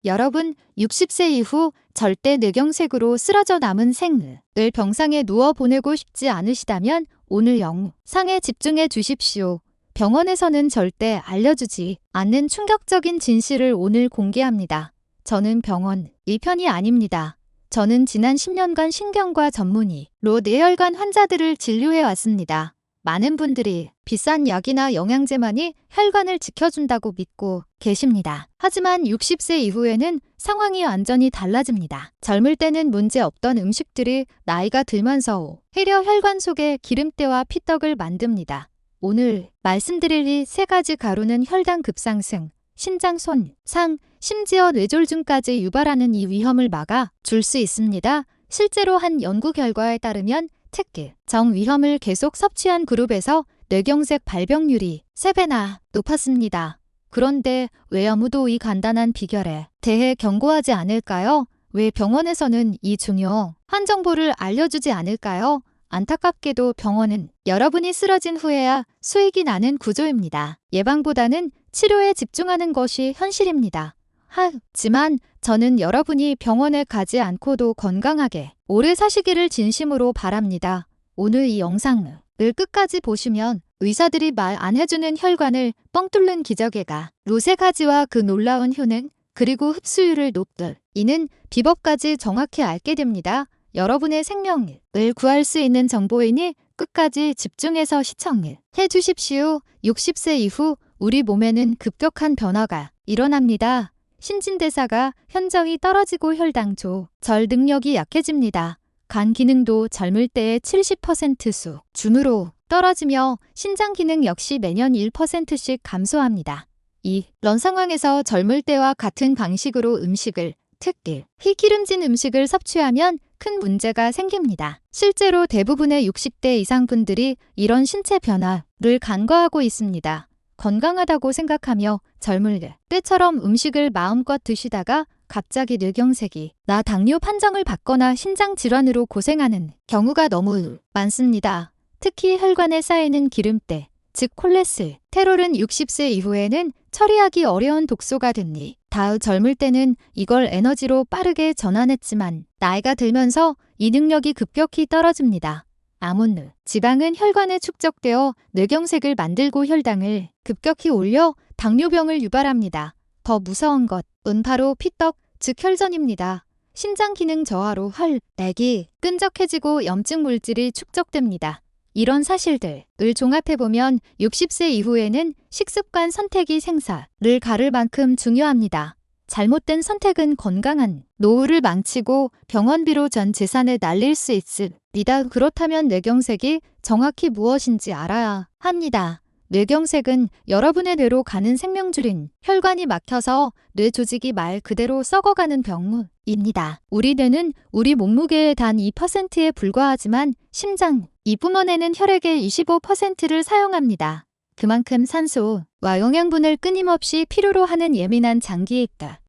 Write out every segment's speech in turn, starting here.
여러분, 60세 이후 절대 뇌경색으로 쓰러져 남은 생을 병상에 누워 보내고 싶지 않으시다면 오늘 영상에 집중해 주십시오. 병원에서는 절대 알려주지 않는 충격적인 진실을 오늘 공개합니다. 저는 병원 일편이 아닙니다. 저는 지난 10년간 신경과 전문의로 뇌혈관 환자들을 진료해 왔습니다. 많은 분들이 비싼 약이나 영양제만이 혈관을 지켜준다고 믿고 계십니다. 하지만 60세 이후에는 상황이 완전히 달라집니다. 젊을 때는 문제 없던 음식들이 나이가 들면서 오히려 혈관 속에 기름때와 피떡을 만듭니다. 오늘 말씀드릴 이 세 가지 가루는 혈당 급상승, 신장 손상, 심지어 뇌졸중까지 유발하는 이 위험을 막아 줄 수 있습니다. 실제로 한 연구 결과에 따르면 특히 정위험을 계속 섭취한 그룹에서 뇌경색 발병률이 3배나 높았습니다. 그런데 왜 아무도 이 간단한 비결에 대해 경고하지 않을까요? 왜 병원에서는 이 중요한 정보를 알려주지 않을까요? 안타깝게도 병원은 여러분이 쓰러진 후에야 수익이 나는 구조입니다. 예방보다는 치료에 집중하는 것이 현실입니다. 하지만 저는 여러분이 병원에 가지 않고도 건강하게 오래 사시기를 진심으로 바랍니다. 오늘 이 영상을 끝까지 보시면 의사들이 말 안 해주는 혈관을 뻥 뚫는 기적의 루세 가지와 그 놀라운 효능 그리고 흡수율을 높들 이는 비법까지 정확히 알게 됩니다. 여러분의 생명을 구할 수 있는 정보이니 끝까지 집중해서 시청해 주십시오. 60세 이후 우리 몸에는 급격한 변화가 일어납니다. 신진대사가 현저히 떨어지고 혈당 조절 능력이 약해집니다. 간 기능도 젊을 때의 70% 수준으로 떨어지며 신장 기능 역시 매년 1%씩 감소합니다. 이런 상황에서 젊을 때와 같은 방식으로 음식을 특히 희기름진 음식을 섭취하면 큰 문제가 생깁니다. 실제로 대부분의 60대 이상 분들이 이런 신체 변화를 간과하고 있습니다. 건강하다고 생각하며 젊을 때처럼 음식을 마음껏 드시다가 갑자기 뇌경색이 나 당뇨 판정을 받거나 신장 질환으로 고생하는 경우가 너무 많습니다. 특히 혈관에 쌓이는 기름때, 즉 콜레스테롤은 60세 이후에는 처리하기 어려운 독소가 되니 젊을 때는 이걸 에너지로 빠르게 전환했지만 나이가 들면서 이 능력이 급격히 떨어집니다. 아몬느, 지방은 혈관에 축적되어 뇌경색을 만들고 혈당을 급격히 올려 당뇨병을 유발합니다. 더 무서운 것은 바로 피떡, 즉 혈전입니다. 신장 기능 저하로 혈액이 끈적해지고 염증 물질이 축적됩니다. 이런 사실들을 종합해보면 60세 이후에는 식습관 선택이 생사를 가를 만큼 중요합니다. 잘못된 선택은 건강한 노후를 망치고 병원비로 전 재산을 날릴 수 있습니다. 그렇다면 뇌경색이 정확히 무엇인지 알아야 합니다. 뇌경색은 여러분의 뇌로 가는 생명줄인 혈관이 막혀서 뇌 조직이 말 그대로 썩어가는 병입니다. 우리 뇌는 우리 몸무게의 단 2%에 불과하지만 심장, 이부모내는 혈액의 25%를 사용합니다. 그만큼 산소와 영양분을 끊임없이 필요로 하는 예민한 장기이다.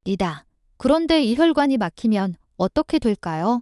그런데 이 혈관이 막히면 어떻게 될까요?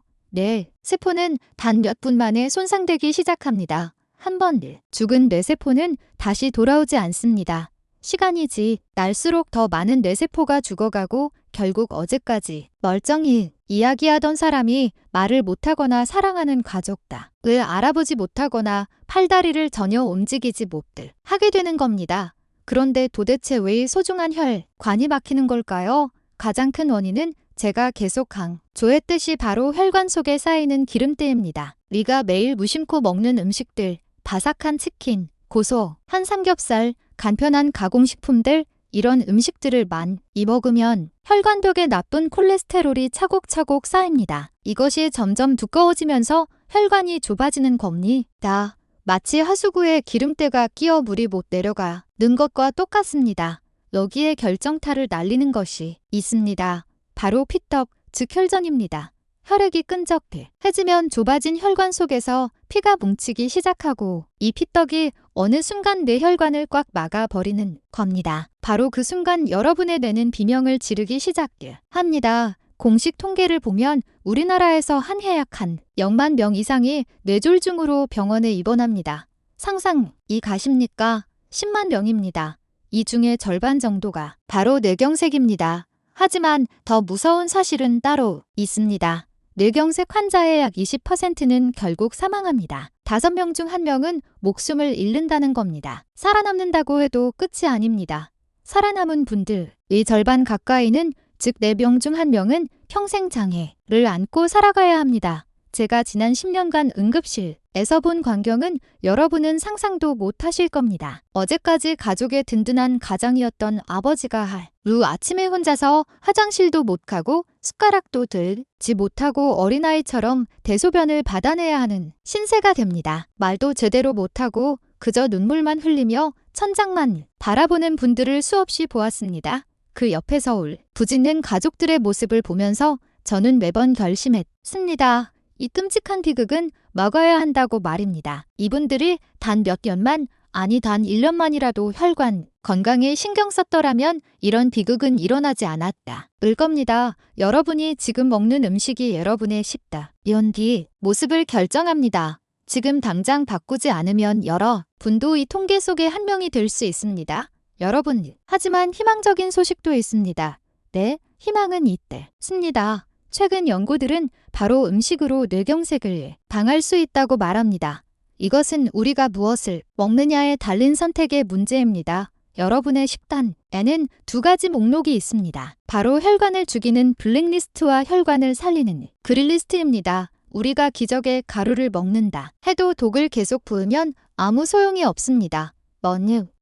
세포는 단 몇 분 만에 손상되기 시작합니다. 한 번 죽은 뇌세포는 다시 돌아오지 않습니다. 시간이 날수록 더 많은 뇌세포가 죽어가고 결국 어제까지 멀쩡히 이야기하던 사람이 말을 못하거나 사랑하는 가족을 알아보지 못하거나 팔다리를 전혀 움직이지 못하게 되는 겁니다. 그런데 도대체 왜 이 소중한 혈관이 막히는 걸까요? 가장 큰 원인은 제가 계속 강조했듯이 바로 혈관 속에 쌓이는 기름때입니다. 우리가 매일 무심코 먹는 음식들, 바삭한 치킨, 고소한 삼겹살, 간편한 가공식품들, 이런 음식들을 많이 먹으면 혈관벽에 나쁜 콜레스테롤이 차곡차곡 쌓입니다. 이것이 점점 두꺼워지면서 혈관이 좁아지는 겁니다. 마치 하수구에 기름때가 끼어 물이 못 내려가는 것과 똑같습니다. 여기에 결정타를 날리는 것이 있습니다. 바로 피떡, 즉 혈전입니다. 혈액이 끈적해지면 좁아진 혈관 속에서 피가 뭉치기 시작하고 이 피떡이 어느 순간 뇌 혈관을 꽉 막아버리는 겁니다. 바로 그 순간 여러분의 뇌는 비명을 지르기 시작합니다. 공식 통계를 보면 우리나라에서 한 해 약 0만 명 이상이 뇌졸중으로 병원에 입원합니다. 상상이 가십니까? 10만 명입니다. 이 중에 절반 정도가 바로 뇌경색입니다. 하지만 더 무서운 사실은 따로 있습니다. 뇌경색 환자의 약 20%는 결국 사망합니다. 5명 중 1명은 목숨을 잃는다는 겁니다. 살아남는다고 해도 끝이 아닙니다. 살아남은 분들의 절반 가까이는, 즉 4명 중 1명은 평생 장애를 안고 살아가야 합니다. 제가 지난 10년간 응급실에서 본 광경은 여러분은 상상도 못 하실 겁니다. 어제까지 가족의 든든한 가장이었던 아버지가 하루 아침에 혼자서 화장실도 못 가고 숟가락도 들지 못하고 어린아이처럼 대소변을 받아내야 하는 신세가 됩니다. 말도 제대로 못하고 그저 눈물만 흘리며 천장만 바라보는 분들을 수없이 보았습니다. 그 옆에서 울부짖는 가족들의 모습을 보면서 저는 매번 결심했습니다. 이 끔찍한 비극은 막아야 한다고 말입니다. 이분들이 단 몇 년만, 아니 단 1년만이라도 혈관 건강에 신경 썼더라면 이런 비극은 일어나지 않았다. 을 겁니다. 여러분이 지금 먹는 음식이 여러분의 10다. 연뒤 모습을 결정합니다. 지금 당장 바꾸지 않으면 여러분도 이 통계 속의 한 명이 될 수 있습니다. 여러분, 하지만 희망적인 소식도 있습니다. 네, 희망은 있습니다. 최근 연구들은 바로 음식으로 뇌경색을 방할 수 있다고 말합니다. 이것은 우리가 무엇을 먹느냐에 달린 선택의 문제입니다. 여러분의 식단에는 2가지 목록이 있습니다. 바로 혈관을 죽이는 블랙리스트와 혈관을 살리는 그린리스트입니다. 우리가 기적의 가루를 먹는다 해도 독을 계속 부으면 아무 소용이 없습니다.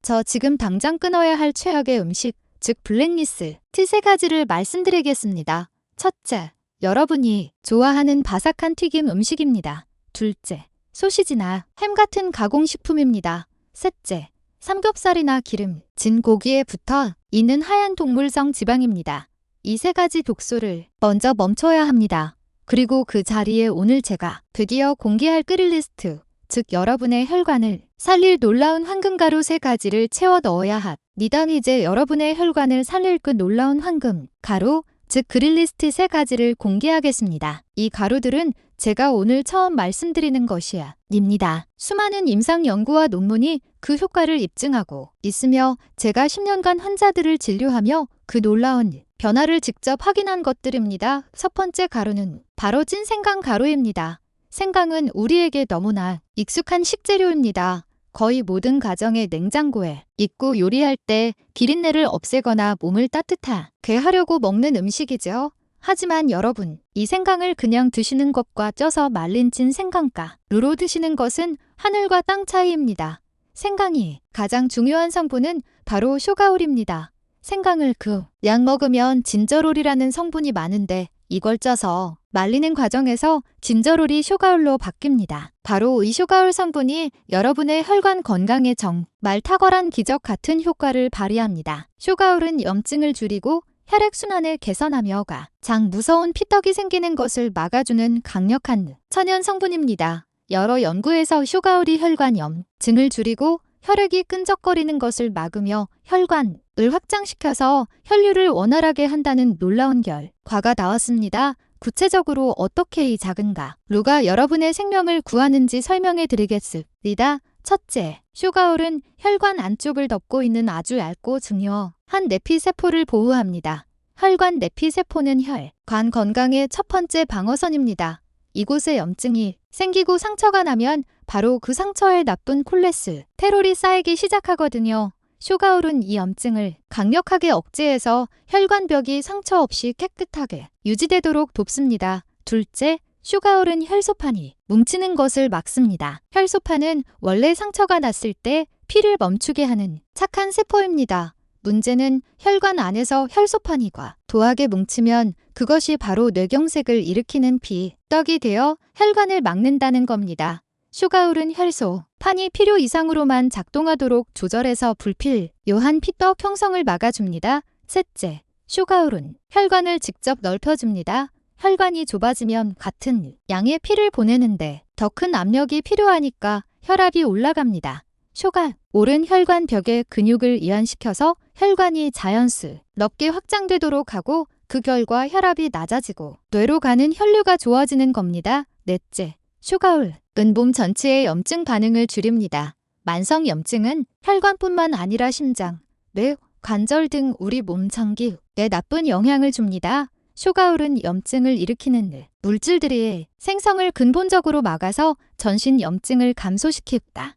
저 지금 당장 끊어야 할 최악의 음식, 즉 블랙리스트 3가지를 말씀드리겠습니다. 첫째, 여러분이 좋아하는 바삭한 튀김 음식입니다. 둘째, 소시지나 햄 같은 가공식품입니다. 셋째, 삼겹살이나 기름진 고기에 붙어 있는 하얀 동물성 지방입니다. 이 3가지 독소를 먼저 멈춰야 합니다. 그리고 그 자리에 오늘 제가 드디어 공개할 그릴리스트, 즉 여러분의 혈관을 살릴 놀라운 황금가루 3가지를 채워 넣어야 합니다. 이제 여러분의 혈관을 살릴 그 놀라운 황금가루, 즉 그릴리스트 3가지를 공개하겠습니다. 이 가루들은 제가 오늘 처음 말씀드리는 것입니다. 수많은 임상 연구와 논문이 그 효과를 입증하고 있으며 제가 10년간 환자들을 진료하며 그 놀라운 변화를 직접 확인한 것들입니다. 첫 번째 가루는 바로 찐 생강 가루입니다. 생강은 우리에게 너무나 익숙한 식재료입니다. 거의 모든 가정의 냉장고에 있고 요리할 때 비린내를 없애거나 몸을 따뜻하게 하려고 먹는 음식이죠. 하지만 여러분, 이 생강을 그냥 드시는 것과 쪄서 말린 찐 생강가루로 드시는 것은 하늘과 땅 차이입니다. 생강이 가장 중요한 성분은 바로 쇼가올입니다. 생강을 그냥 먹으면 진저롤이라는 성분이 많은데 이걸 쪄서 말리는 과정에서 진저롤이 쇼가올로 바뀝니다. 바로 이 쇼가올 성분이 여러분의 혈관 건강에 정말 탁월한 기적 같은 효과를 발휘합니다. 쇼가올은 염증을 줄이고 혈액순환을 개선하며 가장 무서운 피떡이 생기는 것을 막아주는 강력한 천연 성분입니다. 여러 연구에서 쇼가올이 혈관 염증을 줄이고 혈액이 끈적거리는 것을 막으며 혈관을 확장시켜서 혈류를 원활하게 한다는 놀라운 결과가 나왔습니다. 구체적으로 어떻게 이 작은 가루가 여러분의 생명을 구하는지 설명해 드리겠습니다. 첫째, 쇼가올은 혈관 안쪽을 덮고 있는 아주 얇고 중요한 내피세포를 보호합니다. 혈관 내피세포는 혈관 건강의 첫 번째 방어선입니다. 이곳에 염증이 생기고 상처가 나면 바로 그 상처에 나쁜 콜레스테롤이 쌓이기 시작하거든요. 쇼가올은 이 염증을 강력하게 억제해서 혈관벽이 상처 없이 깨끗하게 유지되도록 돕습니다. 둘째, 쇼가올은 혈소판이 뭉치는 것을 막습니다. 혈소판은 원래 상처가 났을 때 피를 멈추게 하는 착한 세포입니다. 문제는 혈관 안에서 혈소판이 과도하게 뭉치면 그것이 바로 뇌경색을 일으키는 피떡이 되어 혈관을 막는다는 겁니다. 쇼가올은 혈소판이 필요 이상으로만 작동하도록 조절해서 불필요한 피떡 형성을 막아줍니다. 셋째, 쇼가올은 혈관을 직접 넓혀줍니다. 혈관이 좁아지면 같은 양의 피를 보내는데 더 큰 압력이 필요하니까 혈압이 올라갑니다. 쇼가올은 혈관 벽에 근육을 이완시켜서 혈관이 자연스럽게 확장되도록 하고 그 결과 혈압이 낮아지고 뇌로 가는 혈류가 좋아지는 겁니다. 넷째, 쇼가올은 몸 전체의 염증 반응을 줄입니다. 만성 염증은 혈관뿐만 아니라 심장, 뇌, 관절 등 우리 몸 장기에 나쁜 영향을 줍니다. 쇼가울은 염증을 일으키는 물질들이 생성을 근본적으로 막아서 전신 염증을 감소시킵니다.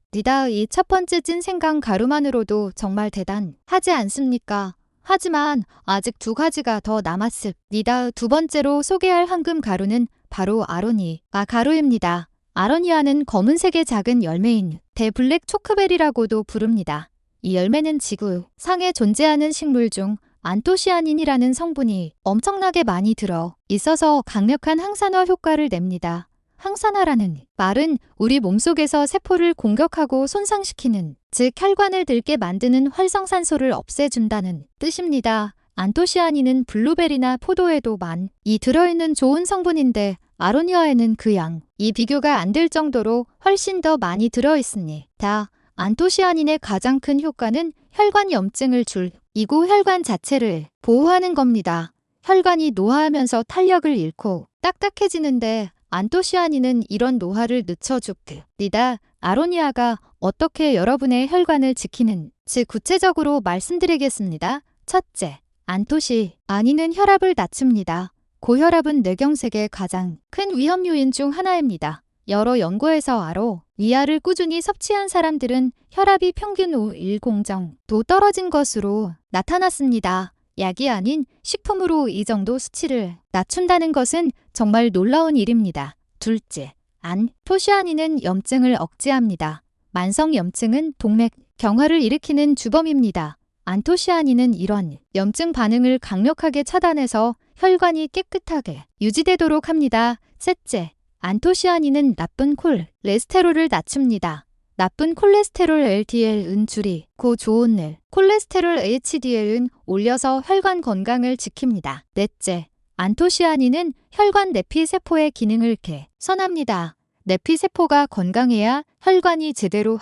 이 첫 번째 찐 생강 가루만으로도 정말 대단하지 않습니까? 하지만 아직 두 가지가 더 남았습니다. 두 번째로 소개할 황금 가루는 바로 아로니아 가루입니다. 아로니아는 검은색의 작은 열매인 대블랙 초크베리라고도 부릅니다. 이 열매는 지구상에 존재하는 식물 중 안토시아닌이라는 성분이 엄청나게 많이 들어 있어서 강력한 항산화 효과를 냅니다. 항산화라는 말은 우리 몸속에서 세포를 공격하고 손상시키는, 즉 혈관을 늙게 만드는 활성산소를 없애준다는 뜻입니다. 안토시아닌은 블루베리나 포도에도 많이 들어있는 좋은 성분인데 아로니아에는 그 양이 비교가 안 될 정도로 훨씬 더 많이 들어있습니다. 안토시아닌의 가장 큰 효과는 혈관 염증을 줄이고 혈관 자체를 보호하는 겁니다. 혈관이 노화하면서 탄력을 잃고 딱딱해지는데 안토시아닌은 이런 노화를 늦춰줍니다. 아로니아가 어떻게 여러분의 혈관을 지키는지 구체적으로 말씀드리겠습니다. 첫째, 안토시아닌은 혈압을 낮춥니다. 고혈압은 뇌경색의 가장 큰 위험 요인 중 하나입니다. 여러 연구에서 아로니아를 꾸준히 섭취한 사람들은 혈압이 평균 510 정도 떨어진 것으로 나타났습니다. 약이 아닌 식품으로 이 정도 수치를 낮춘다는 것은 정말 놀라운 일입니다. 둘째, 안토시아닌은 염증을 억제합니다. 만성 염증은 동맥 경화를 일으키는 주범입니다. 안토시아닌은 이런 염증 반응을 강력하게 차단해서 혈관이 깨끗하게 유지되도록 합니다. 셋째, 안토시아닌은 나쁜 콜레스테롤을 낮춥니다. 나쁜 콜레스테롤 LDL은 줄이고 좋은 콜레스테롤 HDL은 올려서 혈관 건강을 지킵니다. 넷째, 안토시아닌은 혈관 내피세포의 기능을 개선합니다. 내피세포가 건강해야 혈관이 제대로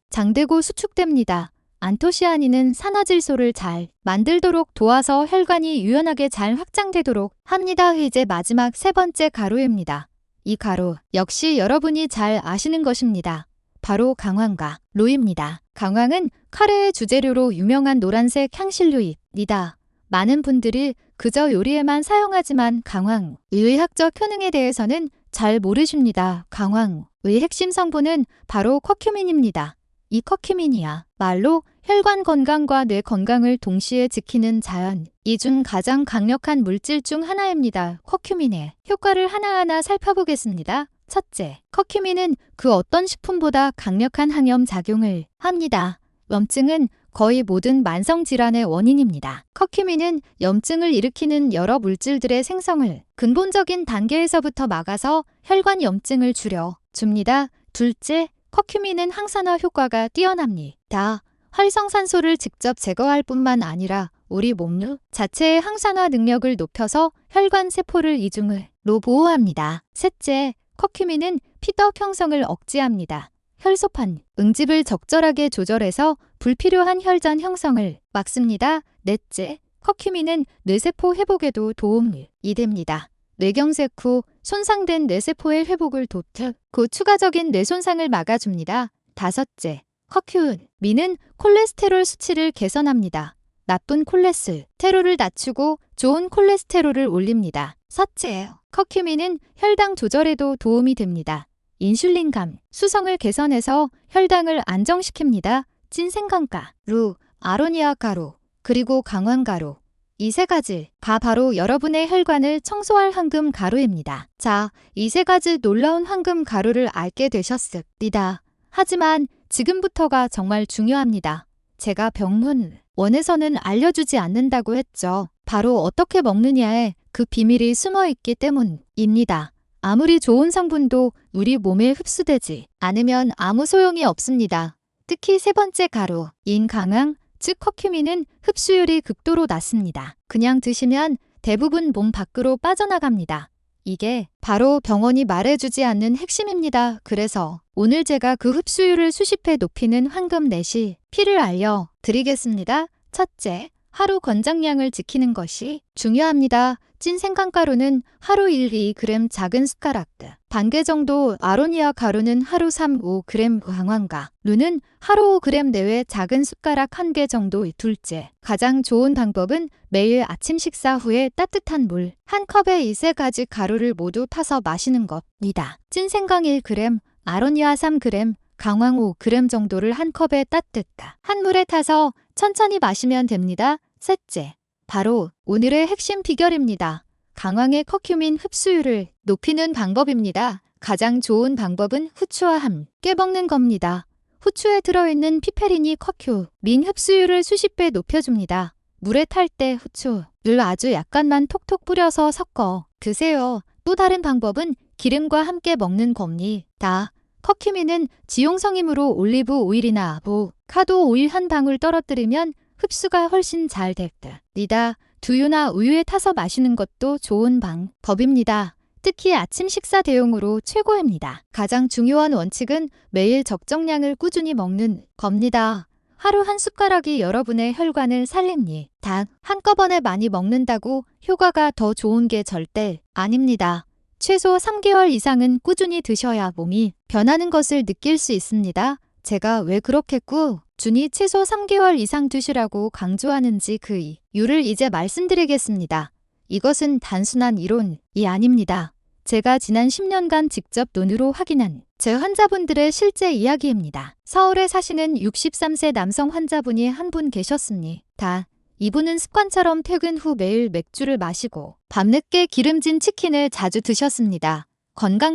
장되고 수축됩니다. 안토시아닌은 산화질소를 잘 만들도록 도와서 혈관이 유연하게 잘 확장되도록 합니다. 이제 마지막 세 번째 가루입니다. 이 가루 역시 여러분이 잘 아시는 것입니다. 바로 강황가루입니다. 강황은 카레의 주재료로 유명한 노란색 향신료입니다. 많은 분들이 그저 요리에만 사용하지만 강황의 의학적 효능에 대해서는 잘 모르십니다. 강황의 핵심 성분은 바로 커큐민입니다. 이 커큐민이야말로 혈관 건강과 뇌 건강을 동시에 지키는 자연 이 중 가장 강력한 물질 중 하나입니다. 커큐민의 효과를 하나하나 살펴보겠습니다. 첫째, 커큐민은 그 어떤 식품보다 강력한 항염 작용을 합니다. 염증은 거의 모든 만성질환의 원인입니다. 커큐민은 염증을 일으키는 여러 물질들의 생성을 근본적인 단계에서부터 막아서 혈관 염증을 줄여줍니다. 둘째, 커큐민은 항산화 효과가 뛰어납니다. 활성산소를 직접 제거할 뿐만 아니라 우리 몸 자체의 항산화 능력을 높여서 혈관 세포를 이중으로 보호합니다. 셋째, 커큐민은 피떡 형성을 억제합니다. 혈소판 응집을 적절하게 조절해서 불필요한 혈전 형성을 막습니다. 넷째, 커큐민은 뇌세포 회복에도 도움이 됩니다. 뇌경색 후 손상된 뇌세포의 회복을 돕고 추가적인 뇌손상을 막아줍니다. 다섯째, 커큐민은 콜레스테롤 수치를 개선합니다. 나쁜 콜레스테롤을 낮추고 좋은 콜레스테롤을 올립니다. 섯째, 커큐민은 혈당 조절에도 도움이 됩니다. 인슐린감 수성을 개선해서 혈당을 안정시킵니다. 찐생강가루, 아로니아 가루, 그리고 강황가루. 이 세 가지가 바로 여러분의 혈관을 청소할 황금 가루입니다. 자, 이 세 가지 놀라운 황금 가루를 알게 되셨습니다. 하지만 지금부터가 정말 중요합니다. 제가 병문원에서는 알려주지 않는다고 했죠. 바로 어떻게 먹느냐에 그 비밀이 숨어 있기 때문입니다. 아무리 좋은 성분도 우리 몸에 흡수되지 않으면 아무 소용이 없습니다. 특히 세 번째 가루인 강황, 즉 커큐민은 흡수율이 극도로 낮습니다. 그냥 드시면 대부분 몸 밖으로 빠져나갑니다. 이게 바로 병원이 말해주지 않는 핵심입니다. 그래서 오늘 제가 그 흡수율을 수십 배 높이는 황금 레시피를 알려드리겠습니다. 첫째, 하루 권장량을 지키는 것이 중요합니다. 찐 생강가루는 하루 1-2g 작은 숟가락 반 개 정도, 아로니아 가루는 하루 3-5g, 강황가루는 하루 5g 내외 작은 숟가락 1개 정도. 둘째, 가장 좋은 방법은 매일 아침 식사 후에 따뜻한 물 한 컵에 이 세 가지 가루를 모두 타서 마시는 겁니다. 찐 생강 1g, 아로니아 3g, 강황 5g 정도를 한 컵에 따뜻한 물에 타서 천천히 마시면 됩니다. 셋째, 바로 오늘의 핵심 비결입니다. 강황의 커큐민 흡수율을 높이는 방법입니다. 가장 좋은 방법은 후추와 함께 먹는 겁니다. 후추에 들어있는 피페린이 커큐민 흡수율을 수십 배 높여줍니다. 물에 탈 때 후추를 아주 약간만 톡톡 뿌려서 섞어 드세요. 또 다른 방법은 기름과 함께 먹는 겁니다. 커큐민은 지용성이므로 올리브 오일이나 아보카도 오일 한 방울 떨어뜨리면 흡수가 훨씬 잘 됩니다. 두유나 우유에 타서 마시는 것도 좋은 방법입니다. 특히 아침 식사 대용으로 최고입니다. 가장 중요한 원칙은 매일 적정량을 꾸준히 먹는 겁니다. 하루 한 숟가락이 여러분의 혈관을 살립니다. 단 한꺼번에 많이 먹는다고 효과가 더 좋은 게 절대 아닙니다. 최소 3개월 이상은 꾸준히 드셔야 몸이 변하는 것을 느낄 수 있습니다. 제가 왜 그렇게 꾸준히 최소 3개월 이상 드시라고 강조하는지 그 이유를 이제 말씀드리겠습니다. 이것은 단순한 이론이 아닙니다. 제가 지난 10년간 직접 눈으로 확인한 제 환자분들의 실제 이야기입니다. 서울에 사시는 63세 남성 환자분이 한 분 계셨습니다. 이분은 습관처럼 퇴근 후 매일 맥주를 마시고 밤늦게 기름진 치킨을 자주 드셨습니다.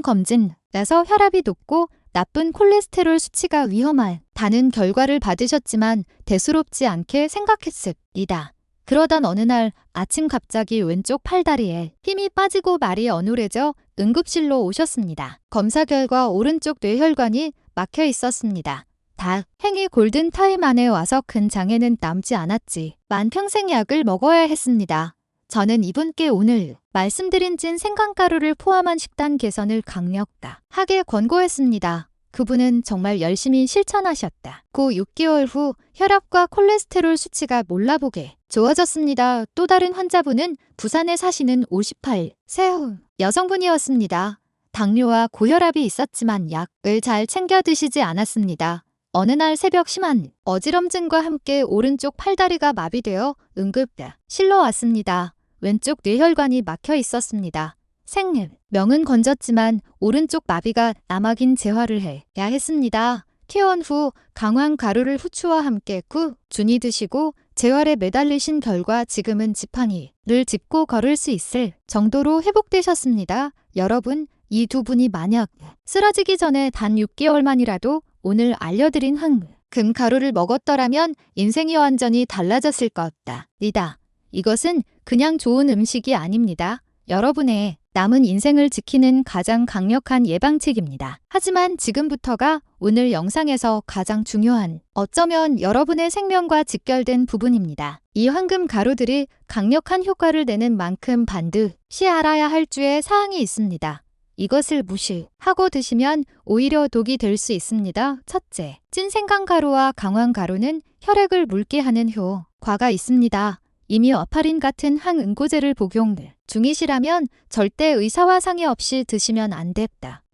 건강검진에서 혈압이 높고 나쁜 콜레스테롤 수치가 위험하다는 결과를 받으셨지만 대수롭지 않게 생각했습니다. 그러던 어느 날 아침 갑자기 왼쪽 팔다리에 힘이 빠지고 말이 어눌해져 응급실로 오셨습니다. 검사 결과 오른쪽 뇌혈관이 막혀 있었습니다. 다행히 골든타임 안에 와서 큰 장애는 남지 않았지만 평생 약을 먹어야 했습니다. 저는 이분께 오늘 말씀드린 찐 생강가루를 포함한 식단 개선을 강력하게 권고했습니다. 그분은 정말 열심히 실천하셨다. 고 6개월 후 혈압과 콜레스테롤 수치가 몰라보게 좋아졌습니다. 또 다른 환자분은 부산에 사시는 58세 여성분이었습니다. 당뇨와 고혈압이 있었지만 약을 잘 챙겨 드시지 않았습니다. 어느 날 새벽 심한 어지럼증과 함께 오른쪽 팔다리가 마비되어 응급실로 왔습니다. 왼쪽 뇌혈관이 막혀 있었습니다. 생명은 건졌지만 오른쪽 마비가 남아긴 재활을 해야 했습니다. 퇴원 후 강황 가루를 후추와 함께 꾸준히 드시고 재활에 매달리신 결과 지금은 지팡이를 짚고 걸을 수 있을 정도로 회복되셨습니다. 여러분, 이 두 분이 만약 쓰러지기 전에 단 6개월만이라도 오늘 알려드린 황금 가루를 먹었더라면 인생이 완전히 달라졌을 것입니다. 이것은 그냥 좋은 음식이 아닙니다. 여러분의 남은 인생을 지키는 가장 강력한 예방책입니다. 하지만 지금부터가 오늘 영상에서 가장 중요한, 어쩌면 여러분의 생명과 직결된 부분입니다. 이 황금 가루들이 강력한 효과를 내는 만큼 반드시 알아야 할 주의 사항이 있습니다. 이것을 무시하고 드시면 오히려 독이 될 수 있습니다. 첫째, 찐 생강가루와 강황가루는 혈액을 묽게 하는 효과가 있습니다. 이미 와파린 같은 항응고제를 복용 중이시라면 절대 의사와 상의 없이 드시면 안 됩니다.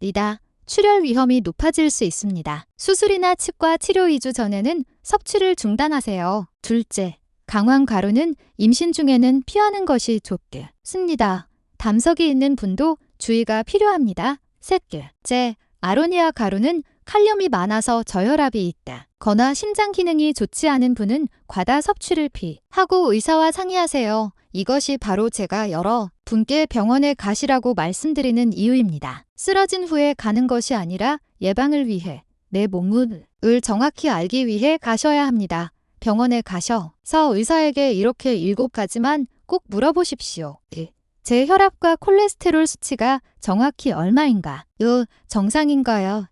출혈 위험이 높아질 수 있습니다. 수술이나 치과 치료 2주 전에는 섭취를 중단하세요. 둘째, 강황가루는 임신 중에는 피하는 것이 좋습니다. 담석이 있는 분도 주의가 필요합니다. 셋째, 아로니아 가루는 칼륨이 많아서 저혈압이 있다 거나 심장 기능이 좋지 않은 분은 과다 섭취를 피하고 의사와 상의하세요. 이것이 바로 제가 여러 분께 병원에 가시라고 말씀드리는 이유입니다. 쓰러진 후에 가는 것이 아니라 예방을 위해 내 몸을 정확히 알기 위해 가셔야 합니다. 병원에 가셔서 의사에게 이렇게 7가지만 꼭 물어보십시오. 제 혈압과 콜레스테롤 수치가 정확히 얼마인가요? 정상인가요?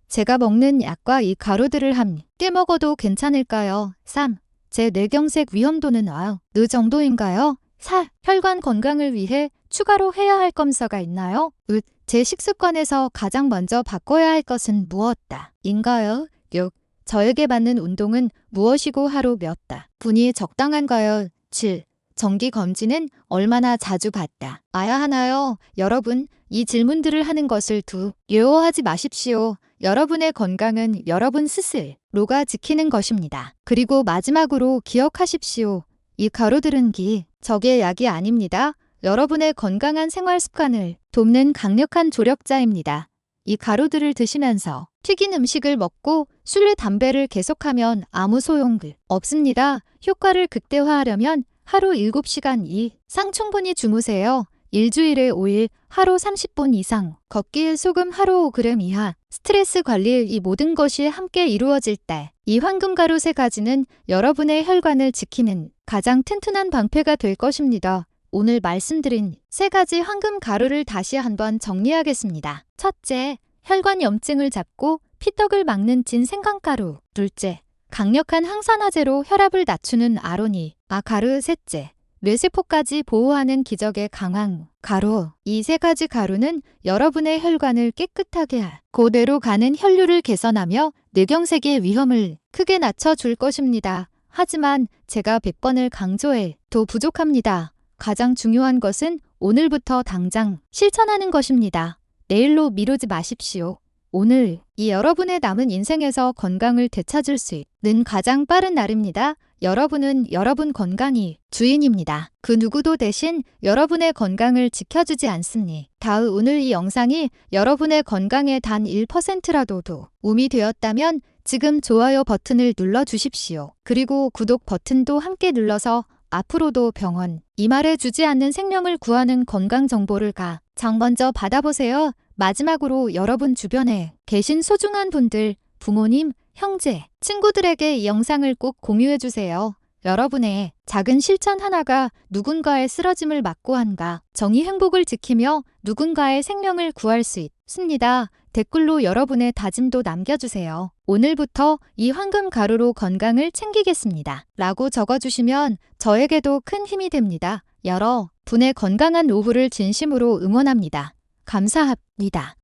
제가 먹는 약과 이 가루들을 함께 먹어도 괜찮을까요? 3. 제 뇌경색 위험도는 어느 정도인가요? 4. 혈관 건강을 위해 추가로 해야 할 검사가 있나요? 제 식습관에서 가장 먼저 바꿔야 할 것은 무엇인가요? 6. 저에게 맞는 운동은 무엇이고 하루 몇 분이 적당한가요? 7. 정기검진은 얼마나 자주 받다 아야 하나요? 여러분, 이 질문들을 하는 것을 두려워하지 마십시오. 여러분의 건강은 여러분 스스로가 지키는 것입니다. 그리고 마지막으로 기억하십시오. 이 가루들은 적의 약이 아닙니다. 여러분의 건강한 생활 습관을 돕는 강력한 조력자입니다. 이 가루들을 드시면서 튀긴 음식을 먹고 술, 담배를 계속하면 아무 소용 없습니다. 효과를 극대화하려면 하루 7시간 이상 충분히 주무세요. 일주일에 5일, 하루 30분 이상, 걷기, 소금 하루 5g 이하, 스트레스 관리 이 모든 것이 함께 이루어질 때 이 황금가루 3가지는 여러분의 혈관을 지키는 가장 튼튼한 방패가 될 것입니다. 오늘 말씀드린 3가지 황금가루를 다시 한번 정리하겠습니다. 첫째, 혈관 염증을 잡고 피떡을 막는 진 생강가루. 둘째, 강력한 항산화제로 혈압을 낮추는 아로니아가루. 셋째, 뇌세포까지 보호하는 기적의 강황가루. 이 3가지 가루는 여러분의 혈관을 깨끗하게 하고 뇌로 가는 혈류를 개선하며 뇌경색의 위험을 크게 낮춰줄 것입니다. 하지만 제가 100번을 강조해도 부족합니다. 가장 중요한 것은 오늘부터 당장 실천하는 것입니다. 내일로 미루지 마십시오. 오늘 이 여러분의 남은 인생에서 건강을 되찾을 수 있는 가장 빠른 날입니다. 여러분은 여러분 건강이 주인입니다. 그 누구도 대신 여러분의 건강을 지켜주지 않습니다. 오늘 이 영상이 여러분의 건강에 단 1%라도 도움이 되었다면 지금 좋아요 버튼을 눌러주십시오. 그리고 구독 버튼도 함께 눌러서 앞으로도 병원 이말에 주지 않는 생명을 구하는 건강 정보를 가장 먼저 받아보세요. 마지막으로 여러분 주변에 계신 소중한 분들, 부모님, 형제, 친구들에게 이 영상을 꼭 공유해주세요. 여러분의 작은 실천 하나가 누군가의 쓰러짐을 막고 정의 행복을 지키며 누군가의 생명을 구할 수 있습니다. 댓글로 여러분의 다짐도 남겨주세요. 오늘부터 이 황금 가루로 건강을 챙기겠습니다. 라고 적어주시면 저에게도 큰 힘이 됩니다. 여러분의 건강한 오후를 진심으로 응원합니다. 감사합니다.